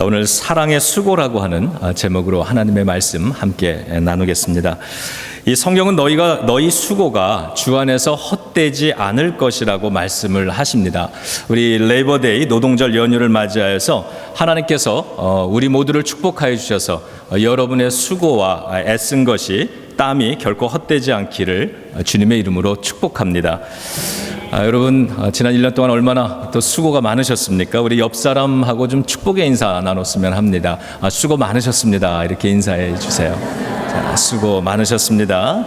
오늘 사랑의 수고라고 하는 제목으로 하나님의 말씀 함께 나누겠습니다. 이 성경은 너희 수고가 주 안에서 헛되지 않을 것이라고 말씀을 하십니다. 우리 레이버데이 노동절 연휴를 맞이하여서 하나님께서 우리 모두를 축복하여 주셔서 여러분의 수고와 애쓴 것이 땀이 결코 헛되지 않기를 주님의 이름으로 축복합니다. 여러분 지난 1년 동안 얼마나 또 수고가 많으셨습니까? 우리 옆 사람하고 좀 축복의 인사 나눴으면 합니다. 수고 많으셨습니다. 이렇게 인사해 주세요. 자, 수고 많으셨습니다.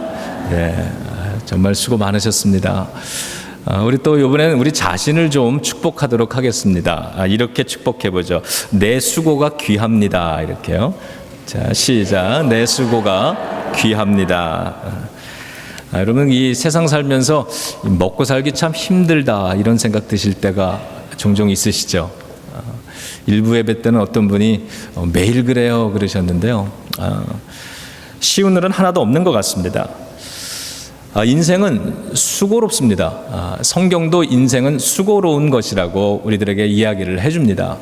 네, 정말 수고 많으셨습니다. 우리 또 이번에는 우리 자신을 좀 축복하도록 하겠습니다. 이렇게 축복해 보죠. 내 수고가 귀합니다. 이렇게요. 자, 시작. 내 수고가 귀합니다. 여러분 이 세상 살면서 먹고 살기 참 힘들다 이런 생각 드실 때가 종종 있으시죠. 일부 예배 때는 어떤 분이 매일 그래요 그러셨는데요. 쉬운 일은 하나도 없는 것 같습니다. 인생은 수고롭습니다. 성경도 인생은 수고로운 것이라고 우리들에게 이야기를 해줍니다.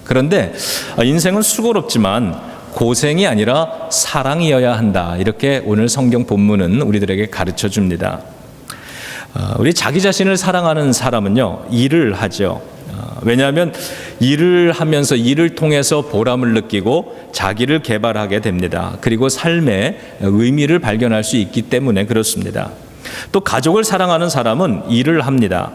그런데 인생은 수고롭지만 고생이 아니라 사랑이어야 한다. 이렇게 오늘 성경 본문은 우리들에게 가르쳐 줍니다. 우리 자기 자신을 사랑하는 사람은요, 일을 하죠. 왜냐하면 일을 하면서 일을 통해서 보람을 느끼고 자기를 개발하게 됩니다. 그리고 삶의 의미를 발견할 수 있기 때문에 그렇습니다. 또 가족을 사랑하는 사람은 일을 합니다.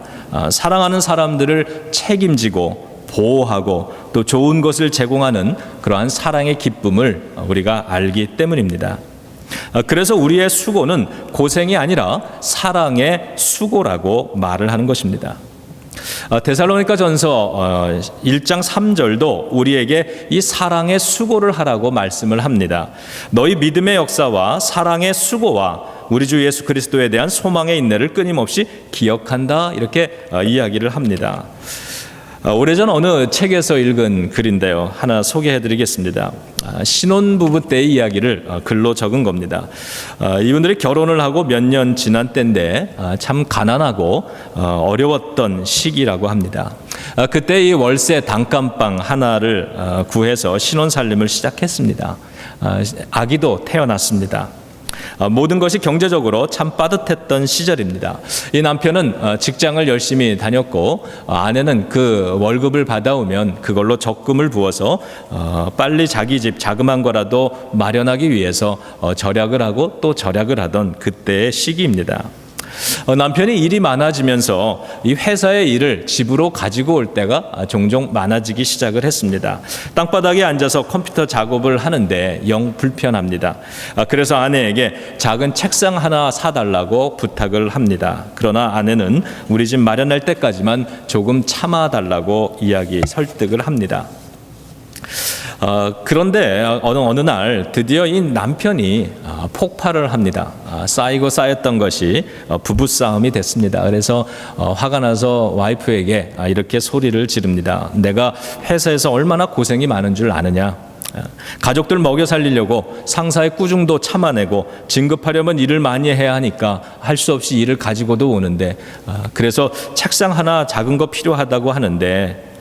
사랑하는 사람들을 책임지고 보호하고 또 좋은 것을 제공하는 그러한 사랑의 기쁨을 우리가 알기 때문입니다. 그래서 우리의 수고는 고생이 아니라 사랑의 수고라고 말을 하는 것입니다. 데살로니가 전서 1장 3절도 우리에게 이 사랑의 수고를 하라고 말씀을 합니다. 너희 믿음의 역사와 사랑의 수고와 우리 주 예수 그리스도에 대한 소망의 인내를 끊임없이 기억한다. 이렇게 이야기를 합니다. 오래전 어느 책에서 읽은 글인데요. 하나 소개해드리겠습니다. 신혼부부 때의 이야기를 글로 적은 겁니다. 이분들이 결혼을 하고 몇 년 지난 때인데 참 가난하고 어려웠던 시기라고 합니다. 그때 이 월세 단칸방 하나를 구해서 신혼살림을 시작했습니다. 아기도 태어났습니다. 모든 것이 경제적으로 참 빠듯했던 시절입니다. 이 남편은 직장을 열심히 다녔고 아내는 그 월급을 받아오면 그걸로 적금을 부어서 빨리 자기 집 자그만 거라도 마련하기 위해서 절약을 하고 또 절약을 하던 그때의 시기입니다. 남편이 일이 많아지면서 이 회사의 일을 집으로 가지고 올 때가 종종 많아지기 시작을 했습니다. 땅바닥에 앉아서 컴퓨터 작업을 하는데 영 불편합니다. 그래서 아내에게 작은 책상 하나 사달라고 부탁을 합니다. 그러나 아내는 우리 집 마련할 때까지만 조금 참아달라고 설득을 합니다. 그런데 어느 날 드디어 이 남편이 폭발을 합니다. 쌓이고 쌓였던 것이 부부싸움이 됐습니다. 그래서 화가 나서 와이프에게 이렇게 소리를 지릅니다. 내가 회사에서 얼마나 고생이 많은 줄 아느냐. 가족들 먹여 살리려고 상사의 꾸중도 참아내고 진급하려면 일을 많이 해야 하니까 할 수 없이 일을 가지고도 오는데 그래서 책상 하나 작은 거 필요하다고 하는데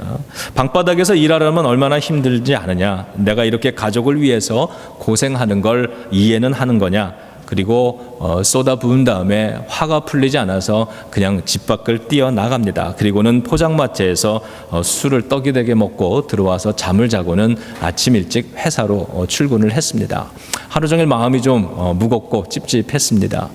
방바닥에서 일하려면 얼마나 힘들지 않으냐. 내가 이렇게 가족을 위해서 고생하는 걸 이해는 하는 거냐. 그리고 쏟아 부은 다음에 화가 풀리지 않아서 그냥 집 밖을 뛰어나갑니다. 그리고는 포장마차에서 술을 떡이 되게 먹고 들어와서 잠을 자고는 아침 일찍 회사로 출근을 했습니다. 하루 종일 마음이 좀 무겁고 찝찝했습니다.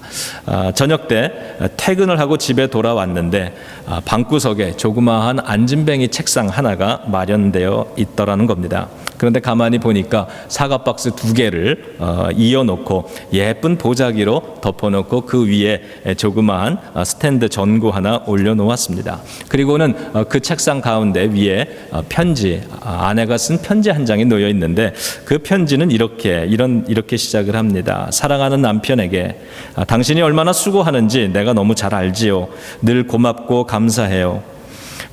저녁 때 퇴근을 하고 집에 돌아왔는데 방구석에 조그마한 안진뱅이 책상 하나가 마련되어 있더라는 겁니다. 그런데 가만히 보니까 사과 박스 2개를 이어놓고 예쁜 보자기로 덮어놓고 그 위에 조그마한 스탠드 전구 하나 올려놓았습니다. 그리고는 그 책상 가운데 위에 편지, 아내가 쓴 편지 한 장이 놓여 있는데 그 편지는 이렇게 시작을 합니다. 사랑하는 남편에게 당신이 얼마나 수고하는지 내가 너무 잘 알지요. 늘 고맙고 감사해요.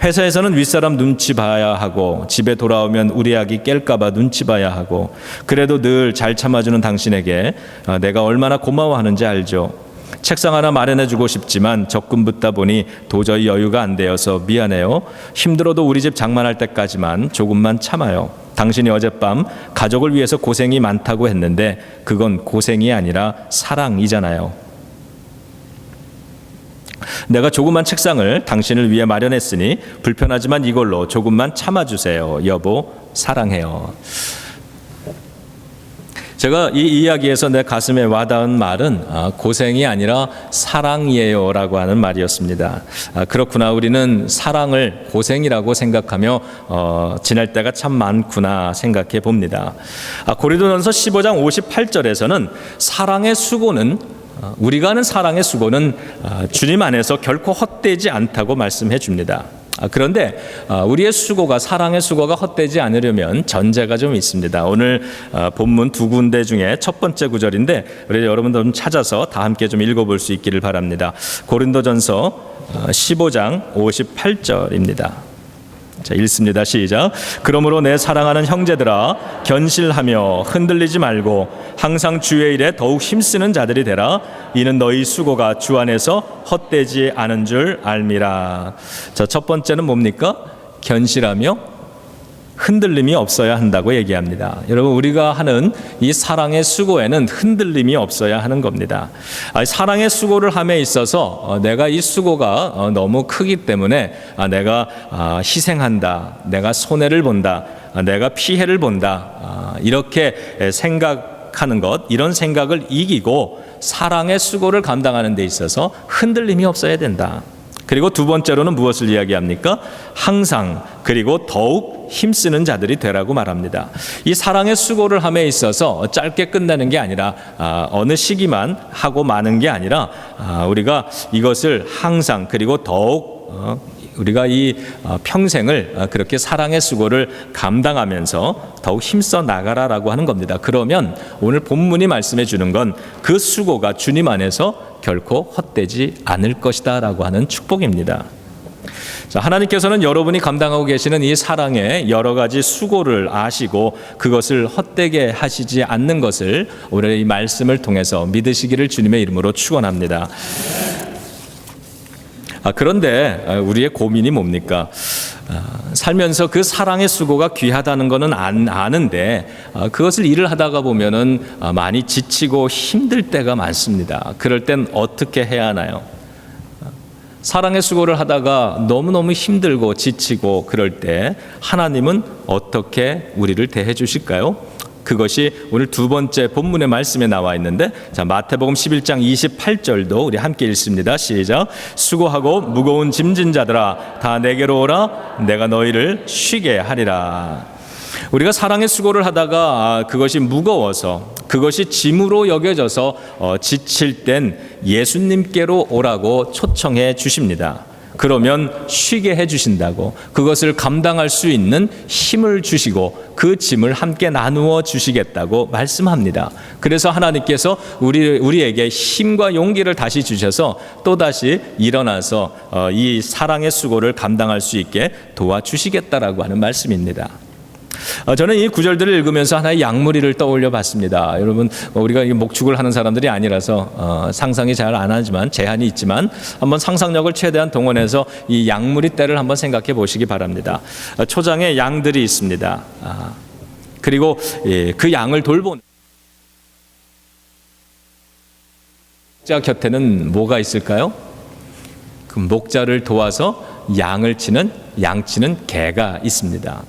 회사에서는 윗사람 눈치 봐야 하고 집에 돌아오면 우리 아기 깰까 봐 눈치 봐야 하고 그래도 늘 잘 참아주는 당신에게 내가 얼마나 고마워하는지 알죠. 책상 하나 마련해주고 싶지만 적금 붙다 보니 도저히 여유가 안 되어서 미안해요. 힘들어도 우리 집 장만할 때까지만 조금만 참아요. 당신이 어젯밤 가족을 위해서 고생이 많다고 했는데 그건 고생이 아니라 사랑이잖아요. 내가 조그만 책상을 당신을 위해 마련했으니 불편하지만 이걸로 조금만 참아주세요. 여보, 사랑해요. 제가 이 이야기에서 내 가슴에 와닿은 말은 고생이 아니라 사랑이에요 라고 하는 말이었습니다. 그렇구나, 우리는 사랑을 고생이라고 생각하며 지낼 때가 참 많구나 생각해 봅니다. 고린도전서 15장 58절에서는 사랑의 수고는, 우리가 하는 사랑의 수고는 주님 안에서 결코 헛되지 않다고 말씀해 줍니다. 그런데 우리의 수고가, 사랑의 수고가 헛되지 않으려면 전제가 좀 있습니다. 오늘 본문 두 군데 중에 첫 번째 구절인데 우리 여러분들 좀 찾아서 다 함께 좀 읽어볼 수 있기를 바랍니다. 고린도전서 15장 58절입니다. 자, 읽습니다. 시작. 그러므로 내 사랑하는 형제들아, 견실하며 흔들리지 말고 항상 주의 일에 더욱 힘쓰는 자들이 되라. 이는 너희 수고가 주 안에서 헛되지 않은 줄 알미라. 자, 첫 번째는 뭡니까? 견실하며 흔들림이 없어야 한다고 얘기합니다. 여러분, 우리가 하는 이 사랑의 수고에는 흔들림이 없어야 하는 겁니다. 사랑의 수고를 함에 있어서 내가 이 수고가 너무 크기 때문에 내가 희생한다, 내가 손해를 본다, 내가 피해를 본다, 이렇게 생각하는 것, 이런 생각을 이기고 사랑의 수고를 감당하는 데 있어서 흔들림이 없어야 된다. 그리고 두 번째로는 무엇을 이야기합니까? 항상, 그리고 더욱 힘쓰는 자들이 되라고 말합니다. 이 사랑의 수고를 함에 있어서 짧게 끝내는 게 아니라 어느 시기만 하고 마는 게 아니라 우리가 이것을 항상, 그리고 더욱 우리가 이 평생을 그렇게 사랑의 수고를 감당하면서 더욱 힘써 나가라라고 하는 겁니다. 그러면 오늘 본문이 말씀해 주는 건 그 수고가 주님 안에서 결코 헛되지 않을 것이다 라고 하는 축복입니다. 자, 하나님께서는 여러분이 감당하고 계시는 이 사랑의 여러 가지 수고를 아시고 그것을 헛되게 하시지 않는 것을 오늘 이 말씀을 통해서 믿으시기를 주님의 이름으로 축원합니다. 그런데 우리의 고민이 뭡니까? 살면서 그 사랑의 수고가 귀하다는 것은 아는데 그것을 일을 하다가 보면은 많이 지치고 힘들 때가 많습니다. 그럴 땐 어떻게 해야 하나요? 사랑의 수고를 하다가 너무너무 힘들고 지치고 그럴 때 하나님은 어떻게 우리를 대해 주실까요? 그것이 오늘 두 번째 본문의 말씀에 나와 있는데, 자, 마태복음 11장 28절도 우리 함께 읽습니다. 시작. 수고하고 무거운 짐진 자들아, 다 내게로 오라. 내가 너희를 쉬게 하리라. 우리가 사랑의 수고를 하다가 그것이 무거워서, 그것이 짐으로 여겨져서 지칠 땐 예수님께로 오라고 초청해 주십니다. 그러면 쉬게 해주신다고, 그것을 감당할 수 있는 힘을 주시고 그 짐을 함께 나누어 주시겠다고 말씀합니다. 그래서 하나님께서 우리에게 힘과 용기를 다시 주셔서 또다시 일어나서 이 사랑의 수고를 감당할 수 있게 도와주시겠다라고 하는 말씀입니다. 저는 이 구절들을 읽으면서 하나의 양무리를 떠올려 봤습니다. 여러분, 우리가 목축을 하는 사람들이 아니라서 상상이 잘 안 하지만, 제한이 있지만 한번 상상력을 최대한 동원해서 이 양무리 떼를 한번 생각해 보시기 바랍니다. 초장에 양들이 있습니다. 그리고 그 양을 돌보는 목자 곁에는 뭐가 있을까요? 그 목자를 도와서 양을 치는, 양치는 개가 있습니다.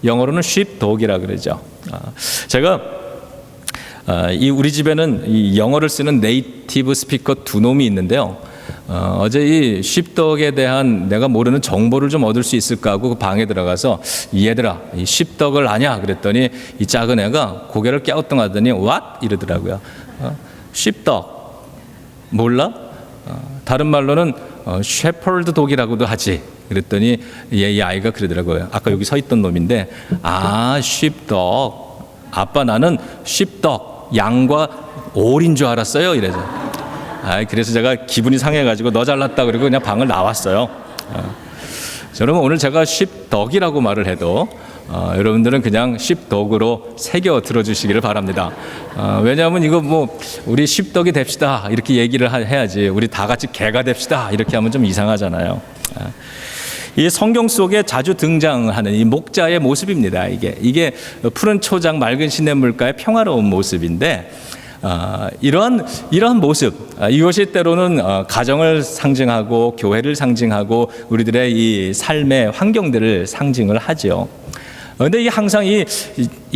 영어로는 sheepdog이라 그러죠. 제가 우리 집에는 이 영어를 쓰는 네이티브 스피커 두 놈이 있는데요. 어제 이 sheepdog에 대한 내가 모르는 정보를 좀 얻을 수 있을까 하고 그 방에 들어가서, 얘들아, 이 sheepdog을 아냐? 그랬더니 이 작은 애가 고개를 갸우뚱하더니 what? 이러더라고요. sheepdog 몰라? 다른 말로는 shepherd dog이라고도 하지. 그랬더니 이 아이가 그러더라고요. 아까 여기 서 있던 놈인데, sheepdog. 아빠, 나는 sheepdog, 양과 오리인 줄 알았어요. 이래서. 그래서 제가 기분이 상해가지고 너 잘났다 그리고 그냥 방을 나왔어요. 여러분, 오늘 제가 sheepdog이라고 말을 해도 여러분들은 그냥 쉽덕으로 새겨 들어주시기를 바랍니다. 왜냐하면 이거 뭐 우리 쉽덕이 됩시다 이렇게 얘기를 해야지, 우리 다 같이 개가 됩시다 이렇게 하면 좀 이상하잖아요. 이 성경 속에 자주 등장하는 이 목자의 모습입니다. 이게 푸른 초장 맑은 시냇물가의 평화로운 모습인데, 이러한 모습, 이것이 때로는 가정을 상징하고 교회를 상징하고 우리들의 이 삶의 환경들을 상징을 하죠. 그런데 항상 이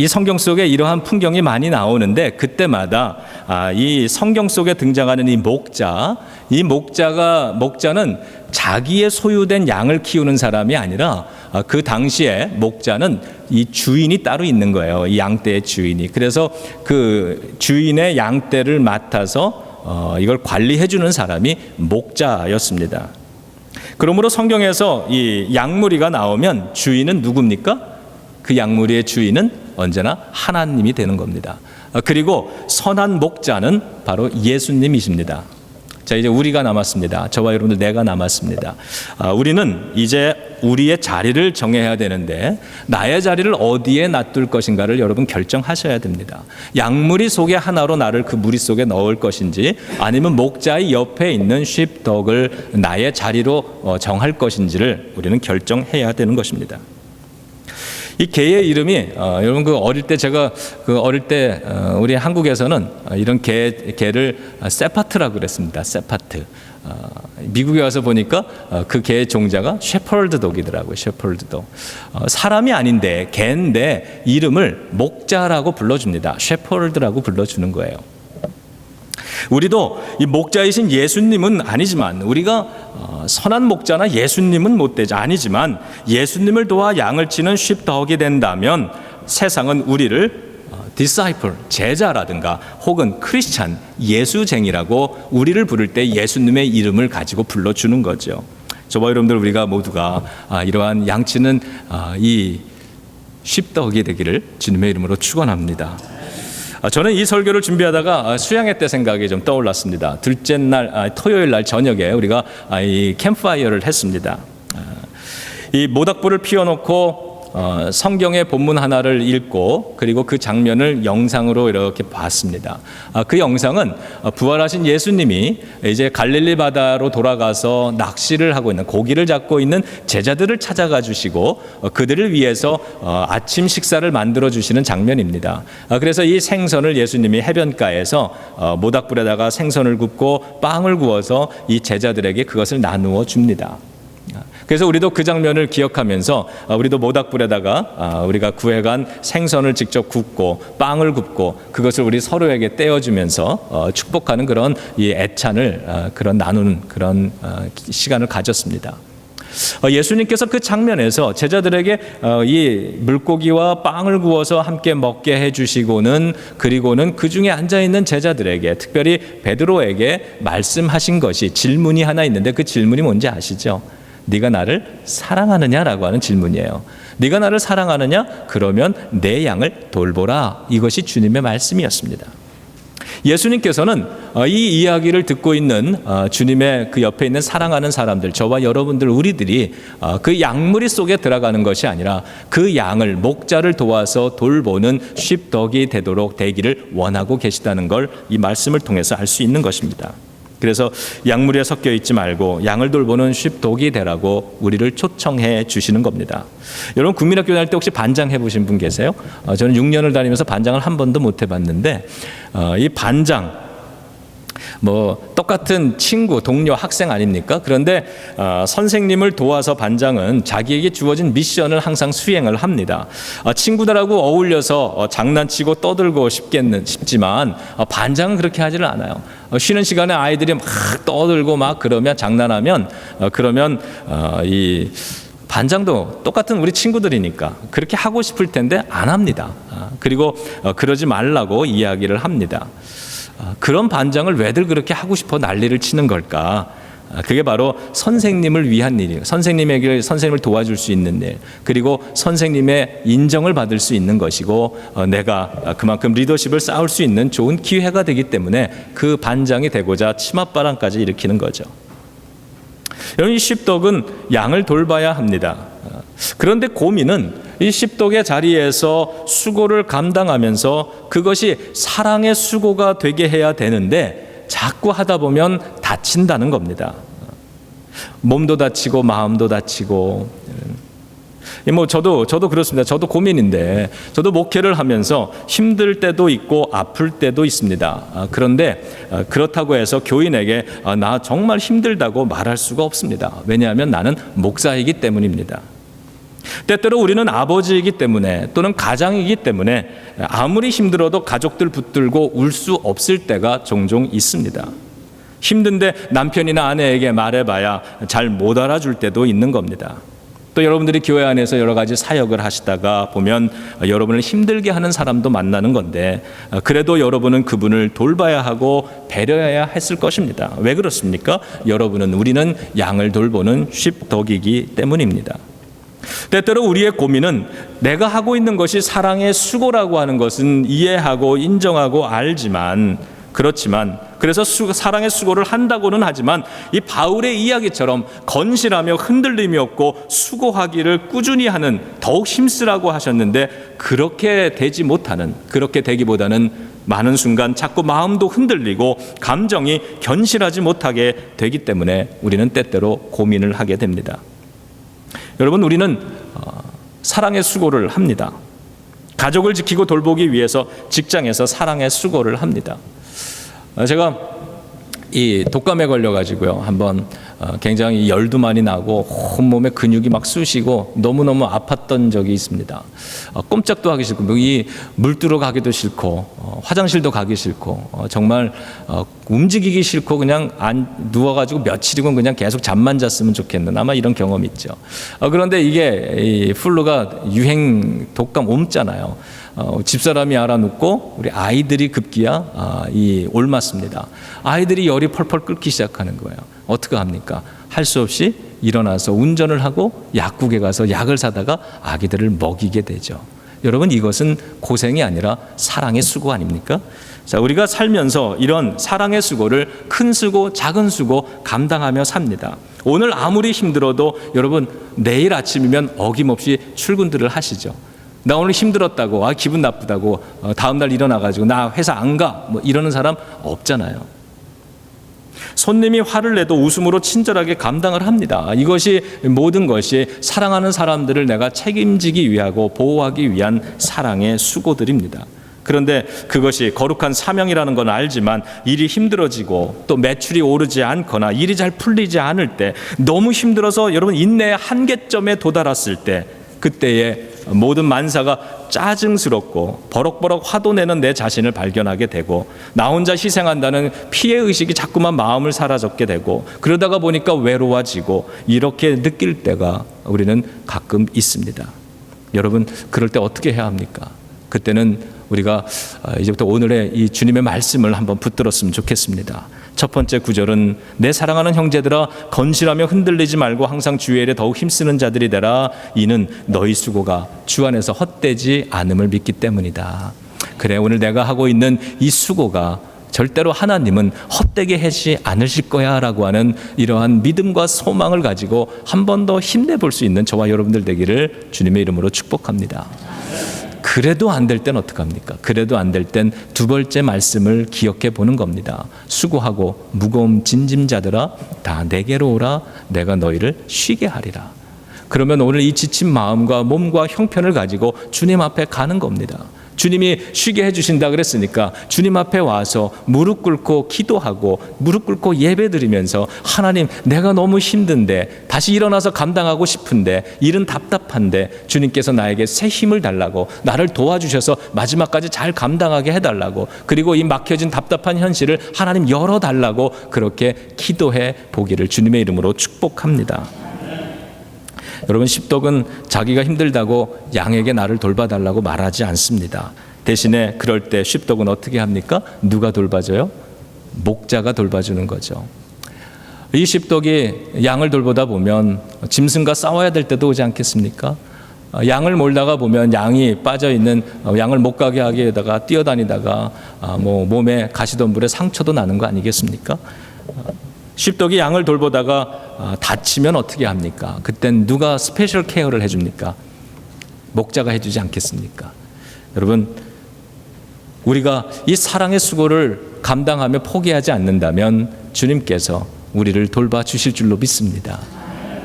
성경 속에 이러한 풍경이 많이 나오는데, 그때마다 이 성경 속에 등장하는 이 목자는 자기의 소유된 양을 키우는 사람이 아니라 그 당시에 목자는 이 주인이 따로 있는 거예요. 이 양떼의 주인이. 그래서 그 주인의 양떼를 맡아서 이걸 관리해 주는 사람이 목자였습니다. 그러므로 성경에서 이 양무리가 나오면 주인은 누굽니까? 그 양무리의 주인은 언제나 하나님이 되는 겁니다. 그리고 선한 목자는 바로 예수님이십니다. 자, 이제 우리가 남았습니다. 저와 여러분들, 내가 남았습니다. 우리는 이제 우리의 자리를 정해야 되는데, 나의 자리를 어디에 놔둘 것인가를 여러분 결정하셔야 됩니다. 양무리 속에 하나로 나를 그 무리 속에 넣을 것인지, 아니면 목자의 옆에 있는 쉽덕을 나의 자리로 정할 것인지를 우리는 결정해야 되는 것입니다. 이 개의 이름이 여러분 제가 어릴 때 우리 한국에서는 이런 개를 세파트라고 그랬습니다. 세파트. 미국에 와서 보니까 그 개의 종자가 셰퍼드 독이더라고요. 셰퍼드 독. 사람이 아닌데 개인데 이름을 목자라고 불러줍니다. 셰퍼드라고 불러주는 거예요. 우리도 이 목자이신 예수님은 아니지만, 우리가 선한 목자나 예수님은 못 되지 아니지만, 예수님을 도와 양을 치는 쉽덕이 된다면 세상은 우리를 disciple, 제자라든가 혹은 크리스찬, 예수쟁이라고 우리를 부를 때 예수님의 이름을 가지고 불러주는 거죠. 저와 여러분들, 우리가 모두가 이러한 양치는 이 쉽덕이 되기를 주님의 이름으로 축원합니다. 저는 이 설교를 준비하다가 수양회 때 생각이 좀 떠올랐습니다. 둘째 날, 토요일 날 저녁에 우리가 이 캠프파이어를 했습니다. 이 모닥불을 피워놓고 성경의 본문 하나를 읽고, 그리고 그 장면을 영상으로 이렇게 봤습니다. 그 영상은 부활하신 예수님이 이제 갈릴리 바다로 돌아가서 낚시를 하고 있는, 고기를 잡고 있는 제자들을 찾아가 주시고 그들을 위해서 아침 식사를 만들어 주시는 장면입니다. 그래서 이 생선을 예수님이 해변가에서 모닥불에다가 생선을 굽고 빵을 구워서 이 제자들에게 그것을 나누어 줍니다. 그래서 우리도 그 장면을 기억하면서 우리도 모닥불에다가 우리가 구해간 생선을 직접 굽고 빵을 굽고 그것을 우리 서로에게 떼어주면서 축복하는 그런 이 애찬을 그런 나누는 그런 시간을 가졌습니다. 예수님께서 그 장면에서 제자들에게 이 물고기와 빵을 구워서 함께 먹게 해주시고는, 그리고는 그 중에 앉아있는 제자들에게, 특별히 베드로에게 말씀하신 것이, 질문이 하나 있는데 그 질문이 뭔지 아시죠? 네가 나를 사랑하느냐라고 하는 질문이에요. 네가 나를 사랑하느냐? 그러면 내 양을 돌보라. 이것이 주님의 말씀이었습니다. 예수님께서는 이 이야기를 듣고 있는 주님의 그 옆에 있는 사랑하는 사람들, 저와 여러분들, 우리들이 그 양무리 속에 들어가는 것이 아니라 그 양을, 목자를 도와서 돌보는 쉽덕이 되기를 원하고 계시다는 걸 이 말씀을 통해서 알 수 있는 것입니다. 그래서 양무리에 섞여 있지 말고 양을 돌보는 쉽독이 되라고 우리를 초청해 주시는 겁니다. 여러분, 국민학교 다닐 때 혹시 반장 해보신 분 계세요? 저는 6년을 다니면서 반장을 한 번도 못 해봤는데, 이 반장, 똑같은 친구, 동료, 학생 아닙니까? 그런데 선생님을 도와서 반장은 자기에게 주어진 미션을 항상 수행을 합니다. 친구들하고 어울려서 장난치고 떠들고 싶지만 반장은 그렇게 하지를 않아요. 쉬는 시간에 아이들이 막 떠들고 막 그러면, 장난하면 그러면 이 반장도 똑같은 우리 친구들이니까 그렇게 하고 싶을 텐데 안 합니다. 그리고 그러지 말라고 이야기를 합니다. 그런 반장을 왜들 그렇게 하고 싶어 난리를 치는 걸까? 그게 바로 선생님을 위한 일이에요. 선생님을 도와줄 수 있는 일, 그리고 선생님의 인정을 받을 수 있는 것이고, 내가 그만큼 리더십을 쌓을 수 있는 좋은 기회가 되기 때문에 그 반장이 되고자 치맛바람까지 일으키는 거죠. 여러분, 이 쉽덕은 양을 돌봐야 합니다. 그런데 고민은 이 십독의 자리에서 수고를 감당하면서 그것이 사랑의 수고가 되게 해야 되는데 자꾸 하다 보면 다친다는 겁니다. 몸도 다치고 마음도 다치고. 저도 그렇습니다. 저도 고민인데, 저도 목회를 하면서 힘들 때도 있고 아플 때도 있습니다. 그런데 그렇다고 해서 교인에게 나 정말 힘들다고 말할 수가 없습니다. 왜냐하면 나는 목사이기 때문입니다. 때때로 우리는 아버지이기 때문에 또는 가장이기 때문에 아무리 힘들어도 가족들 붙들고 울 수 없을 때가 종종 있습니다. 힘든데 남편이나 아내에게 말해봐야 잘 못 알아줄 때도 있는 겁니다. 또 여러분들이 교회 안에서 여러 가지 사역을 하시다가 보면 여러분을 힘들게 하는 사람도 만나는 건데, 그래도 여러분은 그분을 돌봐야 하고 배려해야 했을 것입니다. 왜 그렇습니까? 우리는 양을 돌보는 십덕이기 때문입니다. 때때로 우리의 고민은 내가 하고 있는 것이 사랑의 수고라고 하는 것은 이해하고 인정하고 알지만, 그래서 사랑의 수고를 한다고는 하지만 이 바울의 이야기처럼 건실하며 흔들림이 없고 수고하기를 꾸준히 하는, 더욱 힘쓰라고 하셨는데 그렇게 되기보다는 많은 순간 자꾸 마음도 흔들리고 감정이 견실하지 못하게 되기 때문에 우리는 때때로 고민을 하게 됩니다. 여러분, 우리는 사랑의 수고를 합니다. 가족을 지키고 돌보기 위해서 직장에서 사랑의 수고를 합니다. 제가 이 독감에 걸려가지고요, 한번 굉장히 열도 많이 나고 온몸에 근육이 막 쑤시고 너무너무 아팠던 적이 있습니다. 꼼짝도 하기 싫고, 이 물두러 가기도 싫고, 화장실도 가기 싫고, 정말 움직이기 싫고 그냥 누워가지고 며칠이건 그냥 계속 잠만 잤으면 좋겠는, 아마 이런 경험이 있죠. 그런데 이게 이 플루가 유행 독감 옮잖아요. 집사람이 알아놓고 우리 아이들이 급기야 옮았습니다. 아이들이 열이 펄펄 끓기 시작하는 거예요. 어떻게 합니까? 할 수 없이 일어나서 운전을 하고 약국에 가서 약을 사다가 아기들을 먹이게 되죠. 여러분, 이것은 고생이 아니라 사랑의 수고 아닙니까? 자, 우리가 살면서 이런 사랑의 수고를 큰 수고, 작은 수고 감당하며 삽니다. 오늘 아무리 힘들어도 여러분, 내일 아침이면 어김없이 출근들을 하시죠. 나 오늘 힘들었다고, 기분 나쁘다고, 다음날 일어나가지고 나 회사 안 가, 이러는 사람 없잖아요. 손님이 화를 내도 웃음으로 친절하게 감당을 합니다. 이것이 모든 것이 사랑하는 사람들을 내가 책임지기 위하고 보호하기 위한 사랑의 수고들입니다. 그런데 그것이 거룩한 사명이라는 건 알지만 일이 힘들어지고 또 매출이 오르지 않거나 일이 잘 풀리지 않을 때, 너무 힘들어서 여러분 인내의 한계점에 도달했을 때, 그때에 모든 만사가 짜증스럽고 버럭버럭 화도 내는 내 자신을 발견하게 되고, 나 혼자 희생한다는 피해의식이 자꾸만 마음을 사로잡게 되고, 그러다가 보니까 외로워지고, 이렇게 느낄 때가 우리는 가끔 있습니다. 여러분, 그럴 때 어떻게 해야 합니까? 그때는 우리가 이제부터 오늘의 이 주님의 말씀을 한번 붙들었으면 좋겠습니다. 첫 번째 구절은 내 사랑하는 형제들아, 건실하며 흔들리지 말고 항상 주의 일에 더욱 힘쓰는 자들이 되라. 이는 너희 수고가 주 안에서 헛되지 않음을 믿기 때문이다. 그래, 오늘 내가 하고 있는 이 수고가 절대로 하나님은 헛되게 하지 않으실 거야 라고 하는 이러한 믿음과 소망을 가지고 한 번 더 힘내볼 수 있는 저와 여러분들 되기를 주님의 이름으로 축복합니다. 그래도 안 될 땐 어떡합니까? 그래도 안 될 땐 두 번째 말씀을 기억해 보는 겁니다. 수고하고 무거움 짐진 자들아, 다 내게로 오라. 내가 너희를 쉬게 하리라. 그러면 오늘 이 지친 마음과 몸과 형편을 가지고 주님 앞에 가는 겁니다. 주님이 쉬게 해주신다 그랬으니까 주님 앞에 와서 무릎 꿇고 기도하고 무릎 꿇고 예배 드리면서, 하나님, 내가 너무 힘든데, 다시 일어나서 감당하고 싶은데, 일은 답답한데 주님께서 나에게 새 힘을 달라고, 나를 도와주셔서 마지막까지 잘 감당하게 해달라고, 그리고 이 막혀진 답답한 현실을 하나님 열어달라고 그렇게 기도해 보기를 주님의 이름으로 축복합니다. 여러분, 십독은 자기가 힘들다고 양에게 나를 돌봐달라고 말하지 않습니다. 대신에 그럴 때 십독은 어떻게 합니까? 누가 돌봐줘요? 목자가 돌봐주는 거죠. 이 십독이 양을 돌보다 보면 짐승과 싸워야 될 때도 오지 않겠습니까? 양을 몰다가 보면 양이 빠져있는, 양을 못 가게 하기에다가 뛰어다니다가 몸에 가시덤불에 상처도 나는 거 아니겠습니까? 십독이 양을 돌보다가 다치면 어떻게 합니까? 그땐 누가 스페셜 케어를 해줍니까? 목자가 해주지 않겠습니까? 여러분, 우리가 이 사랑의 수고를 감당하며 포기하지 않는다면 주님께서 우리를 돌봐주실 줄로 믿습니다.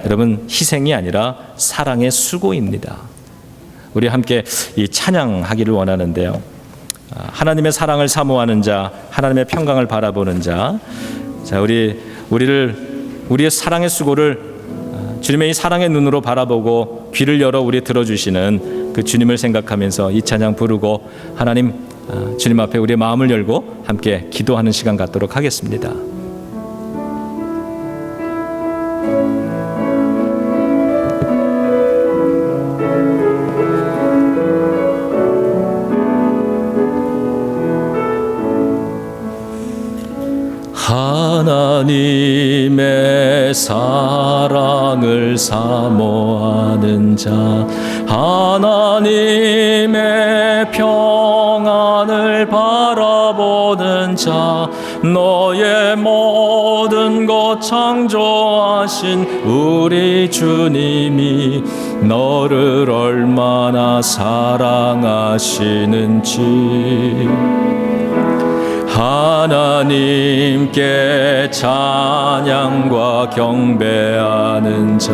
여러분, 희생이 아니라 사랑의 수고입니다. 우리 함께 이 찬양하기를 원하는데요. 하나님의 사랑을 사모하는 자, 하나님의 평강을 바라보는 자. 자, 우리의 사랑의 수고를 주님의 이 사랑의 눈으로 바라보고 귀를 열어 우리 들어주시는 그 주님을 생각하면서 이 찬양 부르고 하나님, 주님 앞에 우리의 마음을 열고 함께 기도하는 시간 갖도록 하겠습니다. 하나님의 사랑을 사모하는 자, 하나님의 평안을 바라보는 자, 너의 모든 것 창조하신 우리 주님이 너를 얼마나 사랑하시는지 하나님께 찬양과 경배하는 자,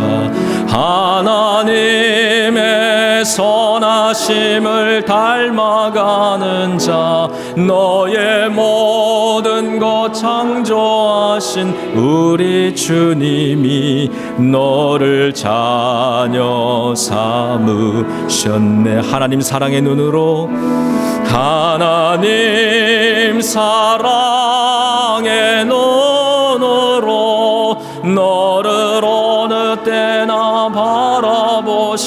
하나님의 선하심을 닮아가는 자, 너의 모든 것 창조하신 우리 주님이 너를 자녀 삼으셨네. 하나님 사랑의 눈으로, 하나님 사랑의 눈으로 너를 어느 때나 바라보시고,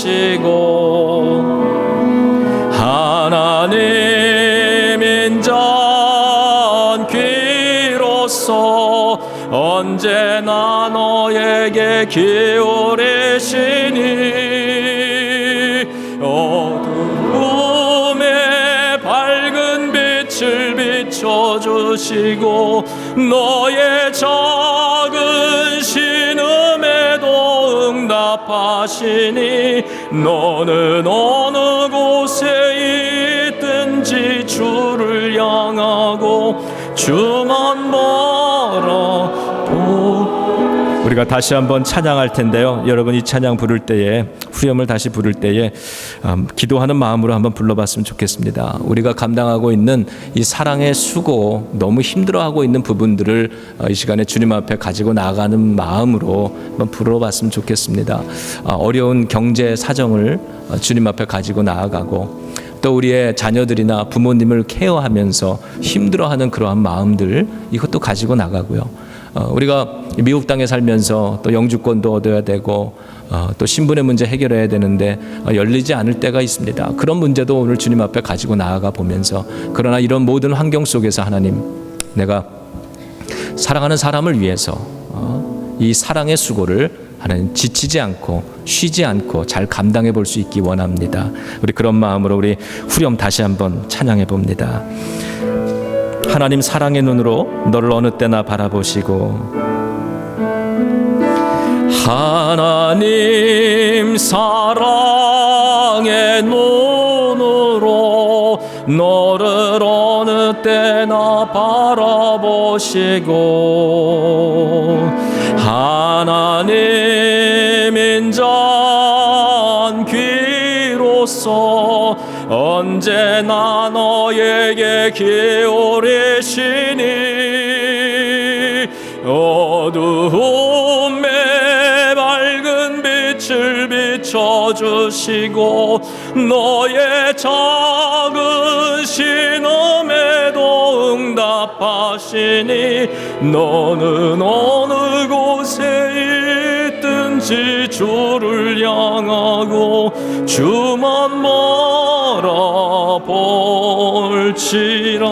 하나님 인자한 귀로서 언제나 너에게 기울이시니 어두움에 밝은 빛을 비춰주시고 너의 작은 신음에도 응답하시니 너는 어느 곳에 있든지 주를 향하고 주만 바라보. 우리가 다시 한번 찬양할 텐데요. 여러분, 이 찬양 부를 때에, 후렴을 다시 부를 때에 기도하는 마음으로 한번 불러봤으면 좋겠습니다. 우리가 감당하고 있는 이 사랑의 수고, 너무 힘들어하고 있는 부분들을 이 시간에 주님 앞에 가지고 나가는 마음으로 한번 불러봤으면 좋겠습니다. 어려운 경제 사정을 주님 앞에 가지고 나아가고, 또 우리의 자녀들이나 부모님을 케어하면서 힘들어하는 그러한 마음들, 이것도 가지고 나가고요. 우리가 미국 땅에 살면서 또 영주권도 얻어야 되고 또 신분의 문제 해결해야 되는데 열리지 않을 때가 있습니다. 그런 문제도 오늘 주님 앞에 가지고 나아가 보면서, 그러나 이런 모든 환경 속에서 하나님, 내가 사랑하는 사람을 위해서 이 사랑의 수고를 하나님 지치지 않고 쉬지 않고 잘 감당해 볼 수 있기 원합니다. 우리 그런 마음으로 우리 후렴 다시 한번 찬양해 봅니다. 하나님 사랑의 눈으로 너를 어느 때나 바라보시고, 하나님 사랑의 눈으로 너를 어느 때나 바라보시고, 하나님 인자한 귀로서 언제나 너에게 기울이시니 어두움에 밝은 빛을 비춰주시고 너의 작은 신음에도 응답하시니 너는 어느 곳에 있든지 주를 향하고 주만 바라볼지라.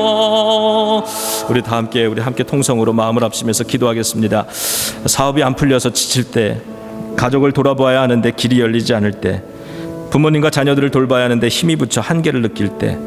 우리 다 함께 통성으로 마음을 합치면서 기도하겠습니다. 사업이 안 풀려서 지칠 때, 가족을 돌아보아야 하는데 길이 열리지 않을 때, 부모님과 자녀들을 돌봐야 하는데 힘이 붙여 한계를 느낄 때,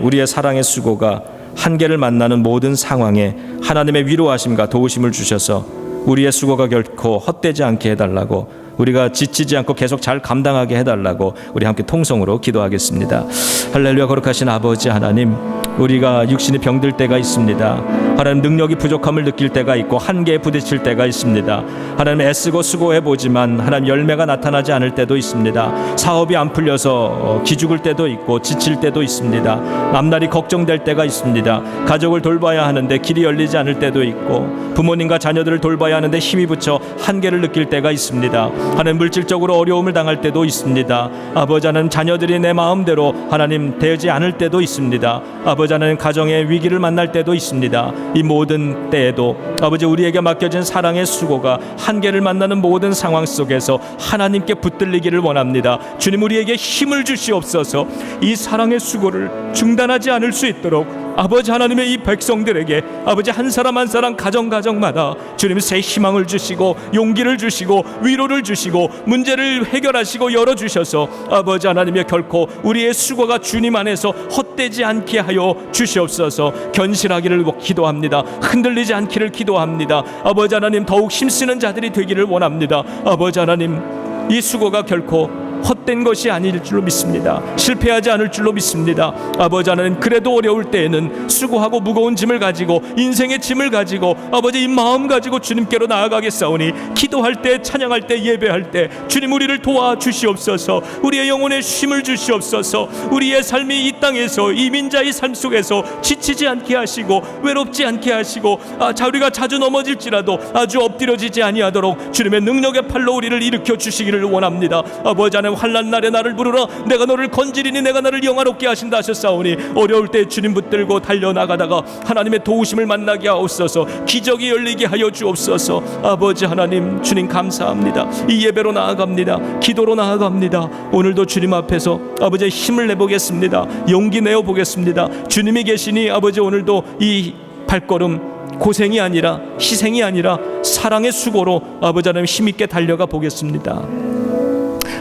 우리의 사랑의 수고가 한계를 만나는 모든 상황에 하나님의 위로하심과 도우심을 주셔서 우리의 수고가 결코 헛되지 않게 해달라고, 우리가 지치지 않고 계속 잘 감당하게 해달라고 우리 함께 통성으로 기도하겠습니다. 할렐루야. 거룩하신 아버지 하나님, 우리가 육신이 병들 때가 있습니다. 하나님, 능력이 부족함을 느낄 때가 있고 한계에 부딪힐 때가 있습니다. 하나님, 애쓰고 수고해보지만 하나님 열매가 나타나지 않을 때도 있습니다. 사업이 안 풀려서 기죽을 때도 있고 지칠 때도 있습니다. 앞날이 걱정될 때가 있습니다. 가족을 돌봐야 하는데 길이 열리지 않을 때도 있고, 부모님과 자녀들을 돌봐야 하는데 힘이 붙여 한계를 느낄 때가 있습니다. 하나님, 물질적으로 어려움을 당할 때도 있습니다. 아버지 하나님, 자녀들이 내 마음대로 하나님 되지 않을 때도 있습니다. 아버지 하나님, 가정의 위기를 만날 때도 있습니다. 이 모든 때에도 아버지, 우리에게 맡겨진 사랑의 수고가 한계를 만나는 모든 상황 속에서 하나님께 붙들리기를 원합니다. 주님, 우리에게 힘을 주시옵소서. 이 사랑의 수고를 중단하지 않을 수 있도록 아버지 하나님의 이 백성들에게 아버지 한 사람 한 사람 가정마다 주님 새 희망을 주시고 용기를 주시고 위로를 주시고 문제를 해결하시고 열어주셔서 아버지 하나님의 결코 우리의 수고가 주님 안에서 헛되지 않게 하여 주시옵소서. 견실하기를 기도합니다. 흔들리지 않기를 기도합니다. 아버지 하나님, 더욱 힘쓰는 자들이 되기를 원합니다. 아버지 하나님, 이 수고가 결코 헛된 것이 아닐 줄로 믿습니다. 실패하지 않을 줄로 믿습니다. 아버지 하나님, 그래도 어려울 때에는 수고하고 무거운 짐을 가지고 인생의 짐을 가지고 아버지 이 마음 가지고 주님께로 나아가겠사오니, 기도할 때, 찬양할 때, 예배할 때 주님 우리를 도와주시옵소서. 우리의 영혼에 쉼을 주시옵소서. 우리의 삶이 이 땅에서 이민자의 삶 속에서 지치지 않게 하시고 외롭지 않게 하시고 우리가 자주 넘어질지라도 아주 엎드려지지 아니하도록 주님의 능력의 팔로 우리를 일으켜 주시기를 원합니다. 아버지 하나님, 환난 날에 나를 부르라. 내가 너를 건지리니 내가 나를 영화롭게 하신다 하셨사오니, 어려울 때 주님 붙들고 달려나가다가 하나님의 도우심을 만나게 하옵소서. 기적이 열리게 하여 주옵소서. 아버지 하나님, 주님 감사합니다. 이 예배로 나아갑니다. 기도로 나아갑니다. 오늘도 주님 앞에서 아버지의 힘을 내보겠습니다. 용기 내어보겠습니다. 주님이 계시니 아버지, 오늘도 이 발걸음 고생이 아니라 희생이 아니라 사랑의 수고로 아버지 하나님 힘있게 달려가 보겠습니다.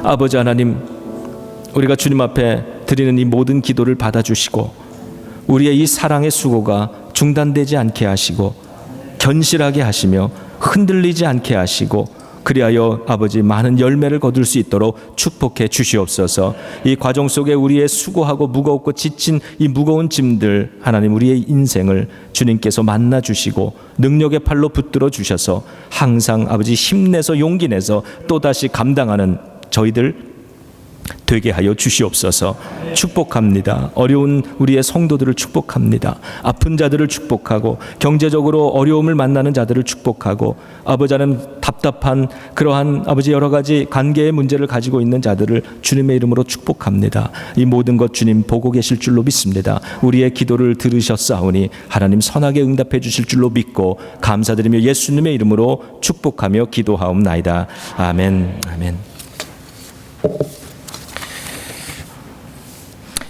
아버지 하나님, 우리가 주님 앞에 드리는 이 모든 기도를 받아주시고 우리의 이 사랑의 수고가 중단되지 않게 하시고 견실하게 하시며 흔들리지 않게 하시고, 그리하여 아버지 많은 열매를 거둘 수 있도록 축복해 주시옵소서. 이 과정 속에 우리의 수고하고 무겁고 지친 이 무거운 짐들, 하나님 우리의 인생을 주님께서 만나 주시고 능력의 팔로 붙들어 주셔서 항상 아버지 힘내서 용기 내서 또다시 감당하는 저희들 되게 하여 주시옵소서. 축복합니다. 어려운 우리의 성도들을 축복합니다. 아픈 자들을 축복하고 경제적으로 어려움을 만나는 자들을 축복하고, 아버지 하나님, 답답한 그러한 아버지 여러 가지 관계의 문제를 가지고 있는 자들을 주님의 이름으로 축복합니다. 이 모든 것 주님 보고 계실 줄로 믿습니다. 우리의 기도를 들으셨사오니 하나님 선하게 응답해 주실 줄로 믿고 감사드리며 예수님의 이름으로 축복하며 기도하옵나이다. 아멘. 아멘.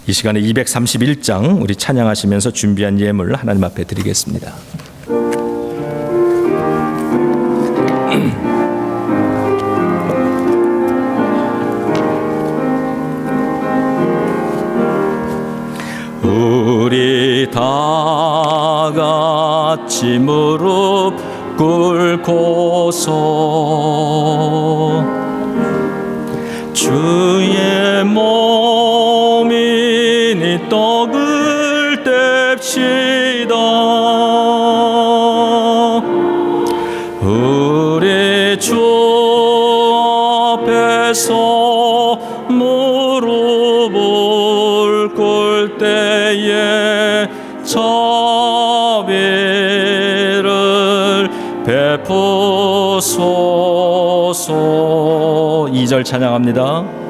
이 시간에 231장 우리 찬양하시면서 준비한 예물 하나님 앞에 드리겠습니다. 우리 다 같이 무릎 꿇고서 주의 몸이니 떡을 뗍시다. 우리 주 앞에서 무릎을 꿇을 때에 자비를 베푸소서. 2절 찬양합니다.